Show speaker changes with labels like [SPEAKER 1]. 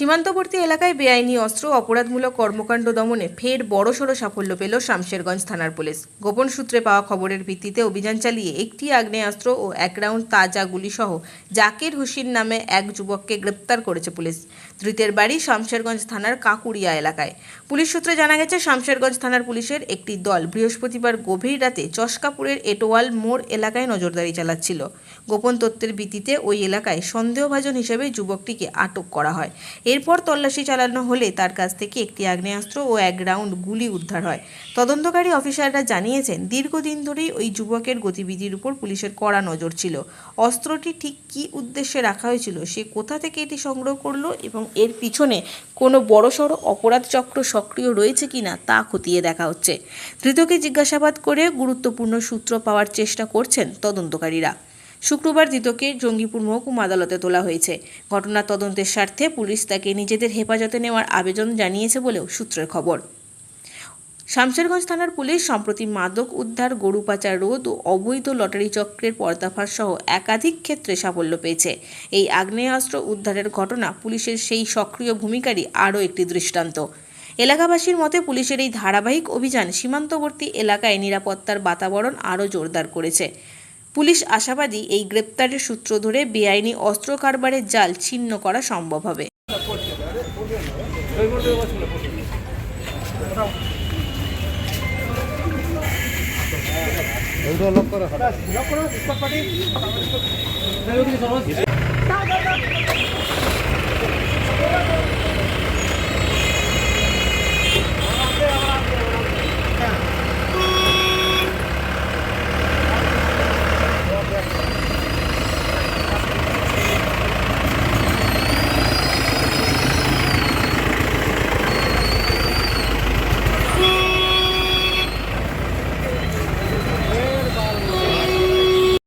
[SPEAKER 1] সীমান্তবর্তী এলাকায় বেআইনি অস্ত্র অপরাধমূলক কর্মকাণ্ড দমনে ফের বড়সড় সাফল্য পেল শামশেরগঞ্জ থানার পুলিশ। গোপন সূত্রে পাওয়া খবরের ভিত্তিতে অভিযান চালিয়ে একটি আগ্নেয়াস্ত্র ও 1 রাউন্ড তাজা গুলিসহ জাকির হোসেন নামে এক যুবককে গ্রেপ্তার করেছে পুলিশ। ধৃতের বাড়ি শামশেরগঞ্জ থানার কাকুরিয়া এলাকায়। পুলিশ সূত্রে জানা গেছে, শামশেরগঞ্জ থানার পুলিশের একটি দল বৃহস্পতিবার গভীর রাতে চশকাপুরের এটোয়াল মোড় এলাকায় নজরদারি চালাচ্ছিল। গোপন তথ্যের ভিত্তিতে ওই এলাকায় সন্দেহভাজন হিসেবে যুবকটিকে আটক করা হয়। এরপর তল্লাশি চালানো হলে তার কাছ থেকে একটি আগ্নেয়াস্ত্র ও 1 রাউন্ড গুলি উদ্ধার হয়। তদন্তকারী অফিসাররা জানিয়েছেন, দীর্ঘদিন ধরেই ওই যুবকের গতিবিধির উপর পুলিশের কড়া নজর ছিল। অস্ত্রটি ঠিক কী উদ্দেশ্যে রাখা হয়েছিল, সে কোথা থেকে এটি সংগ্রহ করলো এবং এর পিছনে কোনো বড়সড় অপরাধ চক্র সক্রিয় রয়েছে কিনা তা খতিয়ে দেখা হচ্ছে। ধৃতকে জিজ্ঞাসাবাদ করে গুরুত্বপূর্ণ সূত্র পাওয়ার চেষ্টা করছেন তদন্তকারীরা। শুক্রবার ধৃতকে জঙ্গিপুর মহকুমা আদালতে তোলা হয়েছে। ঘটনার তদন্তের স্বার্থে পুলিশ তাকে নিজেদের হেফাজতে নেওয়ার আবেদন জানিয়েছে বলেও সূত্রের খবর। শামশেরগঞ্জ থানার পুলিশ সম্প্রতি মাদক উদ্ধার, গরু পাচার রোধ ও অবৈধ লটারি চক্রের পর্দাফাশ সহ একাধিক ক্ষেত্রে সাফল্য পেয়েছে। এই আগ্নেয়াস্ত্র উদ্ধারের ঘটনা পুলিশের সেই সক্রিয় ভূমিকারই আরও একটি দৃষ্টান্ত। এলাকাবাসীর মতে, পুলিশের এই ধারাবাহিক অভিযান সীমান্তবর্তী এলাকায় নিরাপত্তার বাতাবরণ আরও জোরদার করেছে। পুলিশ আশাবাদী, এই গ্রেপ্তারের সূত্র ধরে বেআইনি অস্ত্র কারবারের জাল ছিন্ন করা সম্ভব হবে।